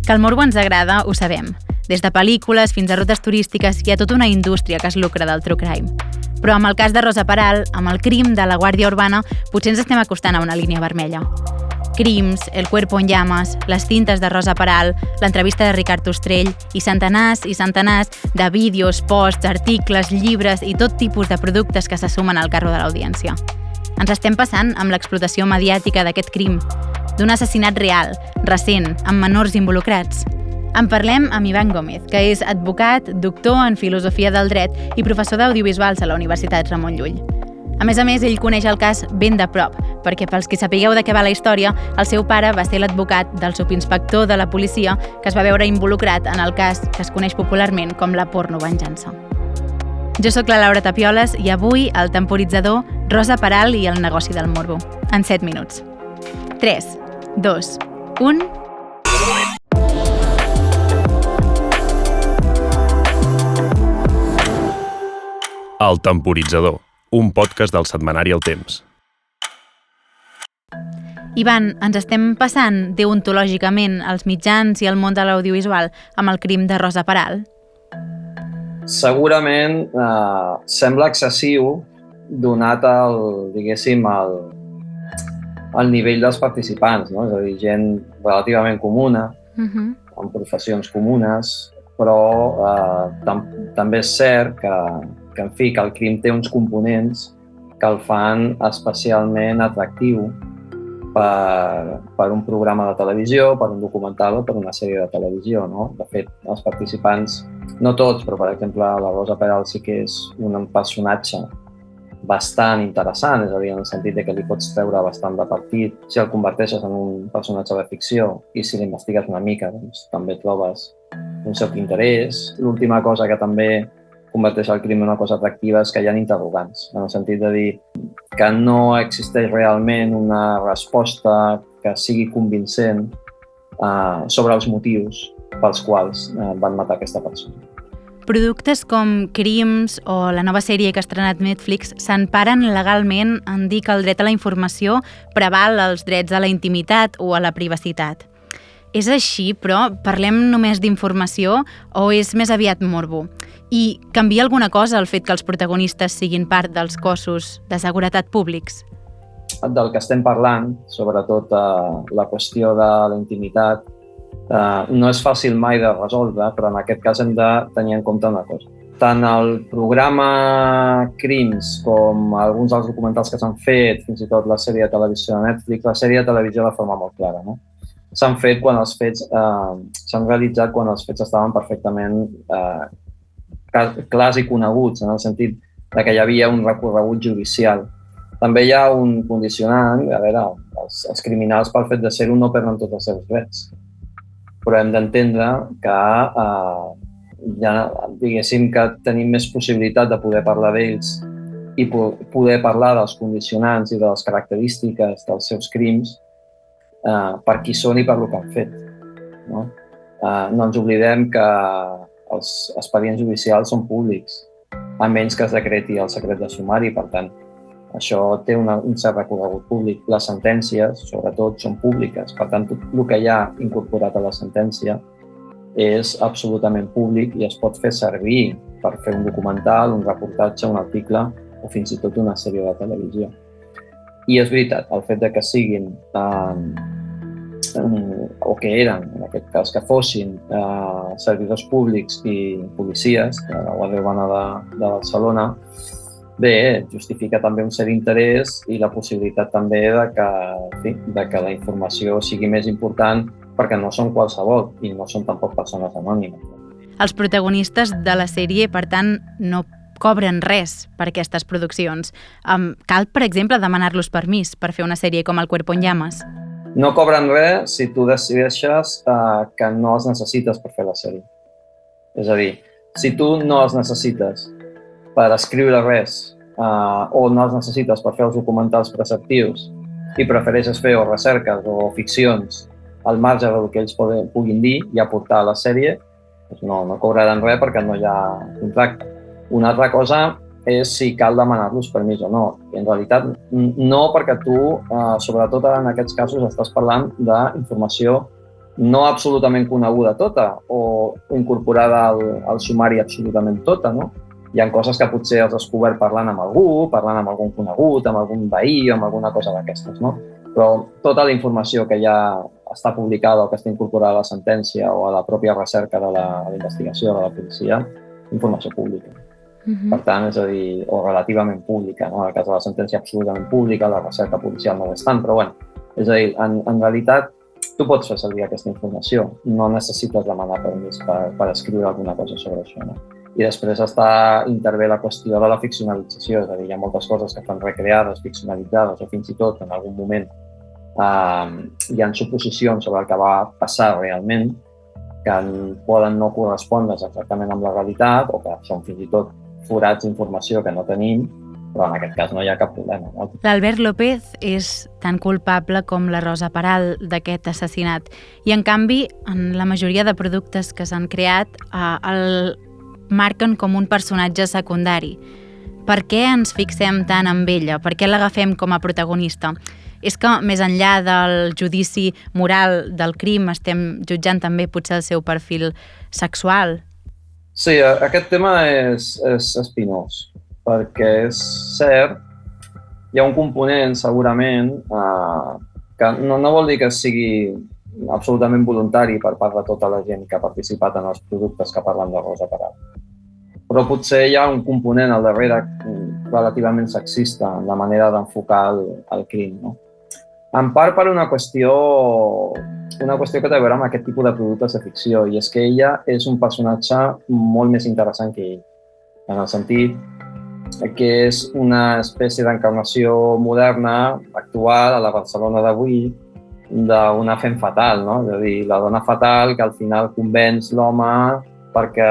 Que el morbo ens agrada, ho sabem. Des de pel·lícules fins a rutes turístiques hi ha tota una indústria que es lucra del true crime. Però amb el cas de Rosa Peral, amb el crim de la Guàrdia Urbana, potser ens estem acostant a una línia vermella. Crims, El cuerpo en llamas, les tintes de Rosa Peral, l'entrevista de Ricard Ostrell i centenars de vídeos, posts, articles, llibres i tot tipus de productes que se sumen al carro de l'audiència. Ens estem passant amb l'explotació mediàtica d'aquest crim, d'un assassinat real, recent, amb menors involucrats. En parlem amb Ivan Gómez, que és advocat, doctor en filosofia del dret i professor d'audiovisuals a la Universitat Ramon Llull. A més, ell coneix el cas ben de prop, perquè pels que sapigueu de què va la història, el seu pare va ser l'advocat del subinspector de la policia que es va veure involucrat en el cas que es coneix popularment com la pornovenjança. Jo sóc la Laura Tapioles i avui, al Temporitzador, Rosa Peral i el negoci del morbo. En 7 minuts. 3, 2, 1... El Temporitzador, un podcast del setmanari El Temps. Ivan, ens estem passant deontològicament als mitjans i al món de l'audiovisual amb el crim de Rosa Peral? Segurament sembla excessiu donat el nivell dels participants, no? És a dir, gent relativament comuna, amb professions comunes, però també és cert que el crim té uns components que el fan especialment atractiu per un programa de televisió, per un documental o per una sèrie de televisió, no? De fet, els participants, no tots, però per exemple la Rosa Peral sí que és un personatge bastant interessant, és a dir, en el sentit que li pots treure bastant de partit si el converteixes en un personatge de ficció i si l'investigues una mica, doncs també trobes un cert interès. L'última cosa que també converteix el crim en una cosa atractiva és que hi ha interrogants, en el sentit de dir que no existeix realment una resposta que sigui convincent sobre els motius pels quals van matar aquesta persona. Productes com Crims o la nova sèrie que ha estrenat Netflix s'emparen legalment en dir que el dret a la informació preval els drets a la intimitat o a la privacitat. És així, però parlem només d'informació o és més aviat morbo? I canvia alguna cosa el fet que els protagonistes siguin part dels cossos de seguretat públics? Del que estem parlant, sobretot la qüestió de la intimitat, no és fàcil mai de resoldre, però en aquest cas hem de tenir en compte una cosa. Tant el programa Crims com alguns dels documentals que s'han fet, fins i tot la sèrie de televisió de Netflix, la sèrie de televisió de forma molt clara, no? S'han fet quan els fets, s'han realitzat quan els fets estaven perfectament clars i coneguts, en el sentit que hi havia un recorregut judicial. També hi ha un condicionant, a veure, els criminals pel fet de ser-ho no perden tots els seus drets. Però hem d'entendre que diguéssim que tenim més possibilitat de poder parlar d'ells i poder parlar dels condicionants i de les característiques dels seus crims per qui són i per el que han fet. No ens oblidem que els expedients judicials són públics, a menys que es decreti el secret de sumari, per tant, això té un cert recorregut públic. Les sentències, sobretot, són públiques, per tant, tot el que hi ha incorporat a la sentència és absolutament públic i es pot fer servir per fer un documental, un reportatge, un article o fins i tot una sèrie de televisió. I és veritat, el fet de que siguin o que eren, en aquest cas, que fossin servidors públics i policies de la Guàrdia Urbana de Barcelona, bé, justifica també un cert interès i la possibilitat també de que la informació sigui més important perquè no són qualsevol i no són tampoc persones anònimes. Els protagonistes de la sèrie, per tant, no cobren res per aquestes produccions. Cal, per exemple, demanar-los permís per fer una sèrie com El cuerpo en llamas? No cobren res si tu decideixes que no els necessites per fer la sèrie. És a dir, si tu no els necessites per escriure res o no els necessites per fer els documentals preceptius i prefereixes fer o recerques o ficcions al marge del que ells puguin dir i aportar a la sèrie, doncs no cobraran res perquè no hi ha contracte. Una altra cosa és si cal demanar-los permís o no. I en realitat no, perquè tu, sobretot en aquests casos, estàs parlant d'informació no absolutament coneguda tota o incorporada al sumari absolutament tota, no? Hi ha coses que potser has descobert parlant amb algú, parlant amb algun conegut, amb algun veí o amb alguna cosa d'aquestes, no? Però tota la informació que ja està publicada o que està incorporada a la sentència o a la pròpia recerca de la investigació de la policia, informació pública. Per tant, és a dir, o relativament pública, no? En el cas de la sentència absolutament pública, la recerca policial no és tant, però bueno, és a dir, en realitat, tu pots fer servir aquesta informació, no necessites demanar permís per escriure alguna cosa sobre això, no? I després intervé la qüestió de la ficcionalització, és a dir, hi ha moltes coses que estan recreades, ficcionalitzades, o fins i tot en algun moment hi ha suposicions sobre el que va passar realment que poden no correspondre exactament amb la realitat o que són fins i tot forats d'informació que no tenim, però en aquest cas no hi ha cap problema. No? L'Albert López és tan culpable com la Rosa Peral d'aquest assassinat i, en canvi, en la majoria de productes que s'han creat el marquen com un personatge secundari. Per què ens fixem tant en ella? Per què l'agafem com a protagonista? És que més enllà del judici moral del crim estem jutjant també potser el seu perfil sexual? Sí, aquest tema és espinós, perquè és cert, hi ha un component segurament que no vol dir que sigui absolutament voluntari per part de tota la gent que ha participat en els productes que parlen de Rosa Peral. Però potser hi ha un component al darrere relativament sexista en la manera d'enfocar el crim, no? En part per una qüestió que té a veure amb aquest tipus de productes de ficció, i és que ella és un personatge molt més interessant que ell, en el sentit que és una espècie d'encarnació moderna, actual, a la Barcelona d'avui, d'una femme fatal, no? És a dir, la dona fatal que al final convenç l'home perquè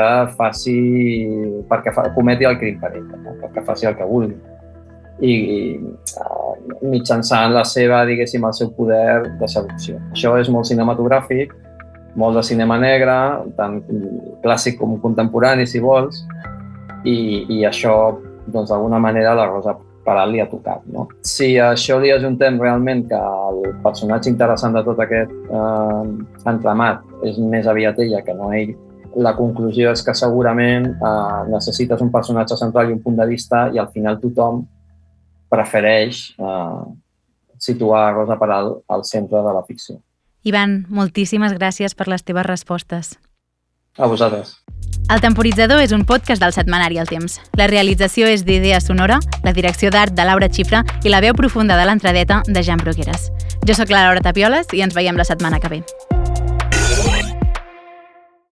cometi el crim per ell, no? Perquè faci el que vulgui. I mitjançant la seva, diguéssim, el seu poder de seducció. Això és molt cinematogràfic, molt de cinema negre, tant clàssic com contemporani, si vols, i això, doncs, d'alguna manera, la Rosa Peral li ha tocat, no? Si a això li ajuntem realment que el personatge interessant de tot aquest entramat és més aviat ella que no ell, la conclusió és que segurament necessites un personatge central i un punt de vista i al final tothom prefereix situar Rosa Peral al centre de la ficció. Ivan, moltíssimes gràcies per les teves respostes. A vosaltres. El Temporitzador és un podcast del setmanari El Temps. La realització és d'Idea Sonora, la direcció d'art de Laura Xifra i la veu profunda de l'entradeta de Jan Brugueras. Jo sóc la Laura Tapioles i ens veiem la setmana que ve.